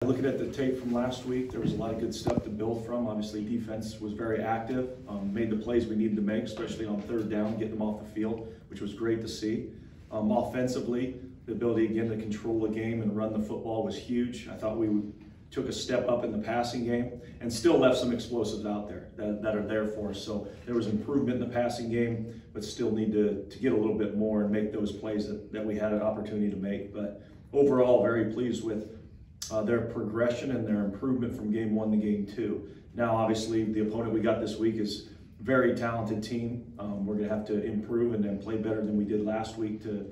Looking at the tape from last week, there was a lot of good stuff to build from. Obviously, defense was very active, made the plays we needed to make, especially on third down, getting them off the field, which was great to see. Offensively, the ability again to control the game and run the football was huge. I thought we took a step up in the passing game and still left some explosives out there that are there for us. So there was improvement in the passing game, but still need to get a little bit more and make those plays that we had an opportunity to make. But overall, very pleased with their progression and their improvement from game 1 to game 2. Now, obviously, the opponent we got this week is a very talented team. We're going to have to improve and then play better than we did last week to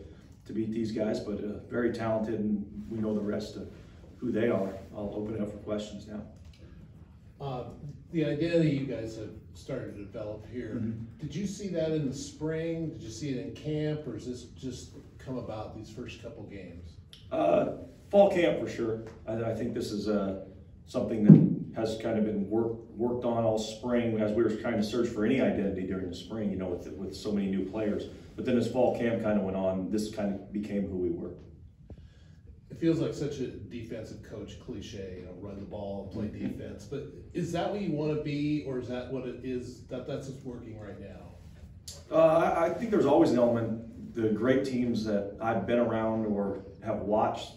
beat these guys, but very talented, and we know the rest of who they are. I'll open it up for questions now. The identity you guys have started to develop here, did you see that in the spring? Did you see it in camp, or has this just come about these first couple games? Fall camp for sure. I think this is something that has kind of been worked on all spring as we were trying to search for any identity during the spring, you know, with so many new players. But then as fall camp kind of went on, this kind of became who we were. It feels like such a defensive coach cliche, you know, run the ball, play defense. But is that what you want to be, or is that what it is? That's what's working right now? I think there's always an element. The great teams that I've been around or have watched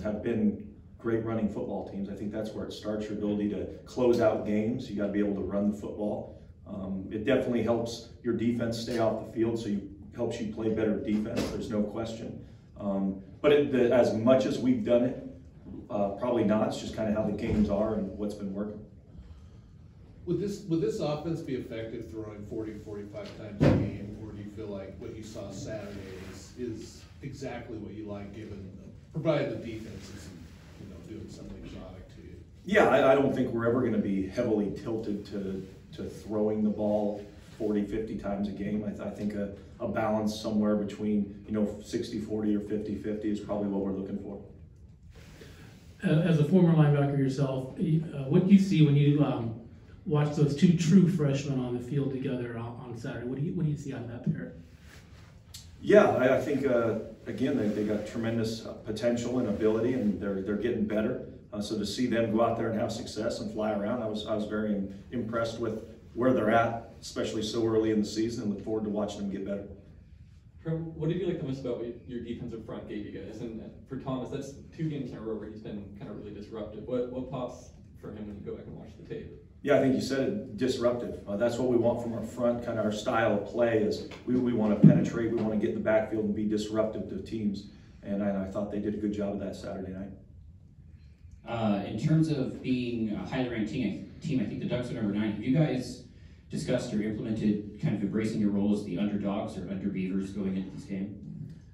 have been great running football teams. I think that's where it starts, your ability to close out games. You got to be able to run the football. It definitely helps your defense stay off the field, so it helps you play better defense, there's no question. But as much as we've done it, probably not. It's just kind of how the games are and what's been working. Would this offense be effective throwing 40 to 45 times a game, or do you feel like what you saw Saturday is exactly what you like, provided the defense isn't, you know, doing something exotic to you? Yeah, I don't think we're ever going to be heavily tilted to throwing the ball 40, 50 times a game. I think a balance somewhere between, you know, 60-40 or 50-50 is probably what we're looking for. As a former linebacker yourself, what do you see when you watch those two true freshmen on the field together on Saturday? What do you see out of that pair? Yeah, I think again they got tremendous potential and ability, and they're getting better. So to see them go out there and have success and fly around, I was very impressed with where they're at, especially so early in the season, and look forward to watching them get better. What did you like the most about what your defensive front gave you guys? And for Thomas, that's 2 games in a row where he's been kind of really disruptive. What pops for him when you go back and watch the tape? Yeah, I think you said it, disruptive. That's what we want from our front, kind of our style of play is we want to penetrate, we want to get in the backfield and be disruptive to teams. And I thought they did a good job of that Saturday night. In terms of being a highly ranked team, I think the Ducks are number 9. Have you guys discussed or implemented kind of embracing your role as the underdogs or underbeavers going into this game?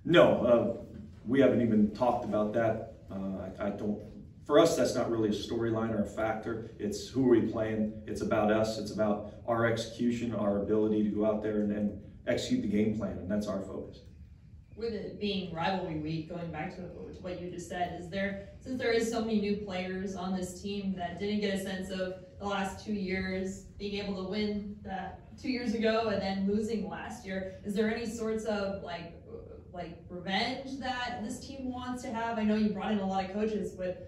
No, we haven't even talked about that. I don't. For us, that's not really a storyline or a factor. It's who are we playing. It's about us. It's about our execution, our ability to go out there and execute the game plan, and that's our focus. With it being rivalry week, going back to what you just said, since there is so many new players on this team that didn't get a sense of the last 2 years, being able to win that 2 years ago and then losing last year, is there any sorts of like revenge that this team wants to have? I know you brought in a lot of coaches that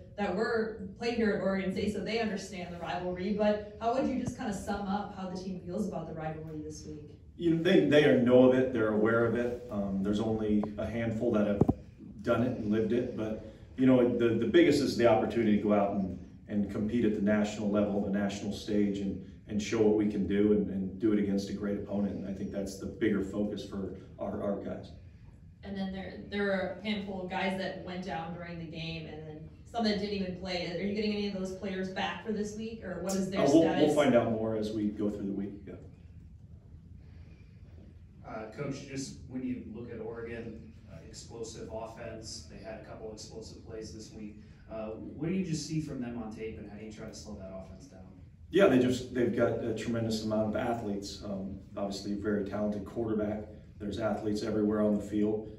played here at Oregon State, so they understand the rivalry, but how would you just kind of sum up how the team feels about the rivalry this week? You know, they know of it, they're aware of it. There's only a handful that have done it and lived it, but you know, the biggest is the opportunity to go out and compete at the national level, the national stage, and show what we can do and do it against a great opponent. And I think that's the bigger focus for our guys. And then there were a handful of guys that went down during the game, and then some that didn't even play. Are you getting any of those players back for this week, or what is their status? We'll find out more as we go through the week. Yeah. Coach, just when you look at Oregon, explosive offense, they had a couple explosive plays this week. What do you just see from them on tape, and how do you try to slow that offense down? Yeah, they've got a tremendous amount of athletes. Obviously, a very talented quarterback. There's athletes everywhere on the field,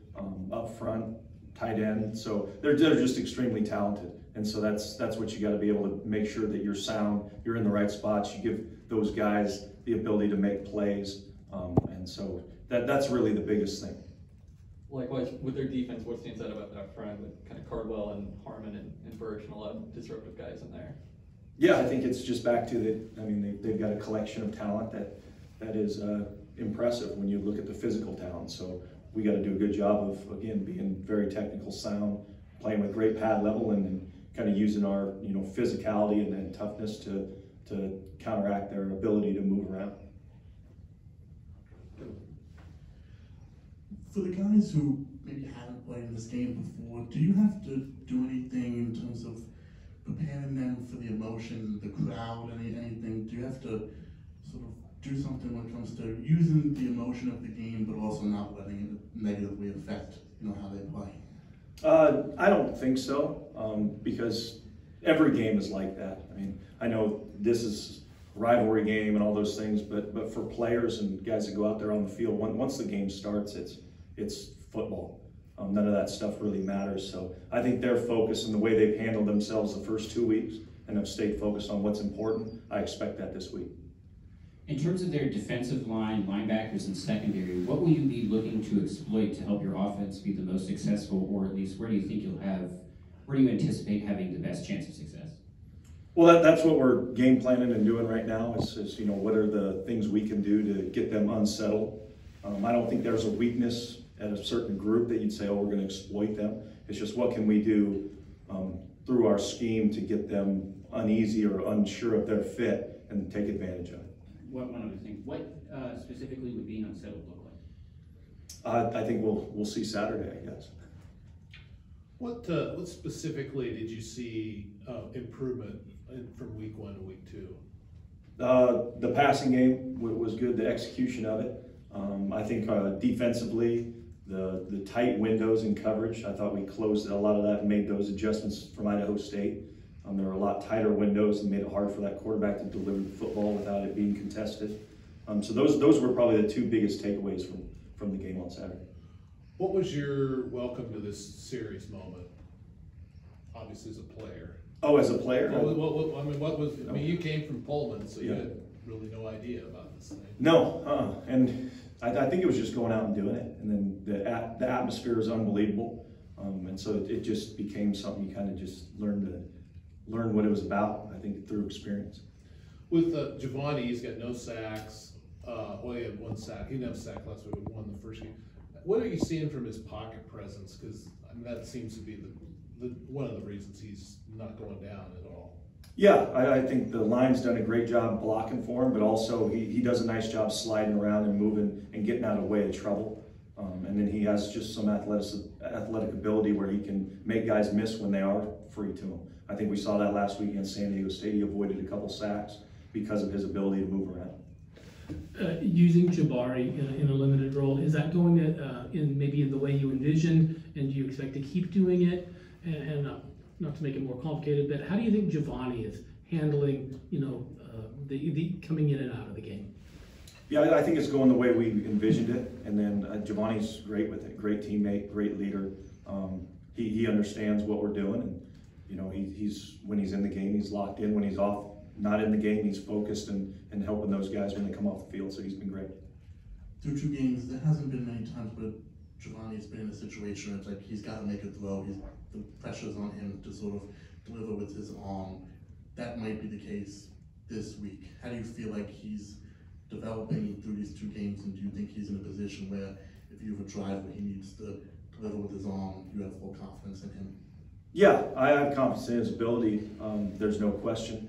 up front, tight end. So they're just extremely talented. And so that's what you got to be able to make sure that you're sound, you're in the right spots. You give those guys the ability to make plays. And so that's really the biggest thing. Likewise, with their defense, what stands out about that front with kind of Cardwell and Harmon and Birch and a lot of disruptive guys in there? Yeah, I think it's just back to the, I mean, they've got a collection of talent that is impressive when you look at the physical talent. So we got to do a good job of, again, being very technical sound, playing with great pad level, and kind of using our, you know, physicality and toughness to counteract their ability to move around. For the guys who maybe haven't played in this game before, do you have to do anything in terms of preparing them for the emotion, the crowd, anything? Do you have to sort of do something when it comes to using the emotion of the game, but also not letting it negatively affect, you know, how they play? I don't think so, because every game is like that. I mean, I know this is a rivalry game and all those things, but for players and guys that go out there on the field, once the game starts, it's football. None of that stuff really matters. So I think their focus and the way they've handled themselves the first 2 weeks and have stayed focused on what's important, I expect that this week. In terms of their defensive line, linebackers, and secondary, what will you be looking to exploit to help your offense be the most successful, or at least where do you anticipate having the best chance of success? Well, that's what we're game planning and doing right now is, you know, what are the things we can do to get them unsettled. I don't think there's a weakness at a certain group that you'd say, oh, we're going to exploit them. It's just what can we do through our scheme to get them uneasy or unsure of their fit and take advantage of it. One other thing, what specifically would being unsettled look like? I think we'll see Saturday, I guess. What specifically did you see improvement from week 1 to week 2? The passing game was good, the execution of it. I think defensively, the tight windows in coverage, I thought we closed a lot of that and made those adjustments from Idaho State. There were a lot tighter windows and made it hard for that quarterback to deliver the football without it being contested. So those were probably the 2 biggest takeaways from the game on Saturday. What was your welcome to this series moment? Obviously, as a player. Oh, as a player? I mean, you came from Pullman, so you had really no idea about this thing. No, and I think it was just going out and doing it, and then the atmosphere was unbelievable, and so it just became something you kind of just learn what it was about, I think, through experience. With Giovanni, he's got no sacks. Well, he had 1 sack. He didn't have a sack last week. He won the first game. What are you seeing from his pocket presence? Because I mean, that seems to be one of the reasons he's not going down at all. Yeah, I think the line's done a great job blocking for him, but also he does a nice job sliding around and moving and getting out of the way of trouble. And then he has just some athletic ability where he can make guys miss when they are free to him. I think we saw that last week against San Diego State. He avoided a couple sacks because of his ability to move around. Using Jabari in a limited role, is that going maybe in the way you envisioned, and do you expect to keep doing it? And not to make it more complicated, but how do you think Giovanni is handling, you know, the coming in and out of the game? Yeah, I think it's going the way we envisioned it, and then Giovanni's great with it. Great teammate, great leader. He understands what we're doing, and you know, he's when he's in the game, he's locked in. When he's off, not in the game, he's focused and helping those guys when they come off the field. So he's been great. Through 2 games, there hasn't been many times where Giovanni's been in a situation where it's like he's got to make a throw. The pressure's on him to sort of deliver with his arm. That might be the case this week. How do you feel like he's developing through these 2 games, and do you think he's in a position where if you have a drive where he needs to deliver with his arm, you have full confidence in him? Yeah, I have confidence in his ability. There's no question.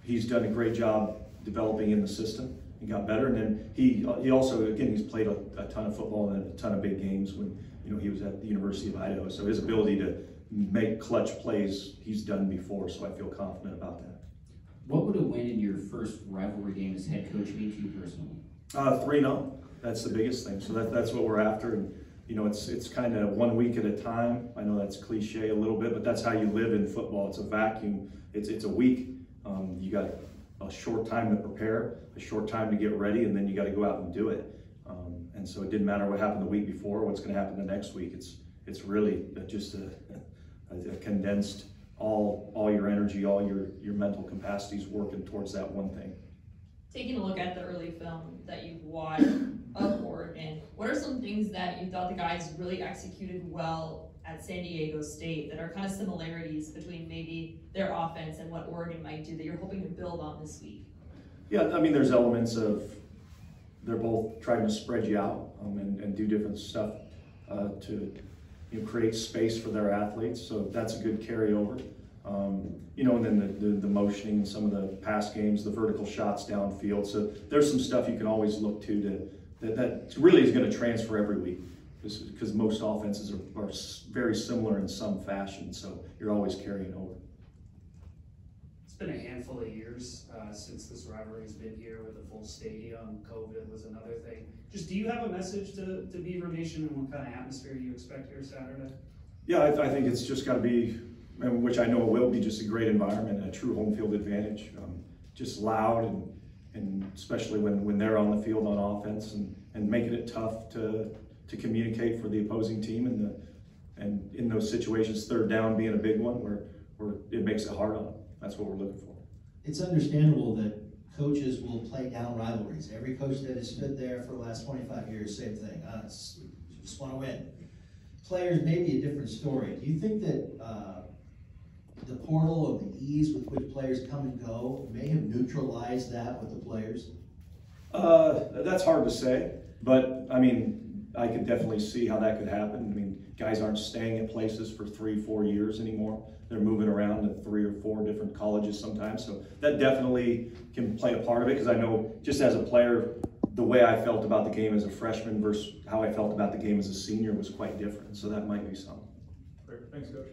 He's done a great job developing in the system. He got better, and then he also, again, he's played a ton of football and a ton of big games when, you know, he was at the University of Idaho. So his ability to make clutch plays, he's done before. So I feel confident about that. What would a win in your first rivalry game as head coach mean to you personally? 3-0. That's the biggest thing. So that's what we're after. And you know, it's kind of 1 week at a time. I know that's cliche a little bit, but that's how you live in football. It's a vacuum. It's a week. You got a short time to prepare, a short time to get ready, and then you got to go out and do it. And so it didn't matter what happened the week before, what's going to happen the next week. It's really just a condensed all your energy, all your mental capacities working towards that one thing. Taking a look at the early film that you've watched, of Oregon. What are some things that you thought the guys really executed well at San Diego State that are kind of similarities between maybe their offense and what Oregon might do that you're hoping to build on this week? Yeah, I mean, there's elements of they're both trying to spread you out and do different stuff to create space for their athletes. So that's a good carryover. And then the motioning and some of the pass games, the vertical shots downfield. So there's some stuff you can always look to that really is going to transfer every week, because most offenses are very similar in some fashion. So you're always carrying over. It's been a handful of years since this rivalry's been here with a full stadium. COVID was another thing. Just, do you have a message to Beaver Nation and what kind of atmosphere you expect here Saturday? Yeah, I think it's just got to be, which I know it will be, just a great environment, a true home field advantage. Just loud and especially when they're on the field on offense and making it tough to communicate for the opposing team and in those situations, third down being a big one where it makes it hard on them. That's what we're looking for. It's understandable that coaches will play down rivalries. Every coach that has stood there for the last 25 years, same thing. We just want to win. Players may be a different story. Do you think that the portal or the ease with which players come and go may have neutralized that with the players? That's hard to say, but I mean, I could definitely see how that could happen. I mean, guys aren't staying at places for 3-4 years anymore. They're moving around to 3 or 4 different colleges sometimes. So that definitely can play a part of it, because I know just as a player, the way I felt about the game as a freshman versus how I felt about the game as a senior was quite different. So that might be something. Great. Thanks, Coach.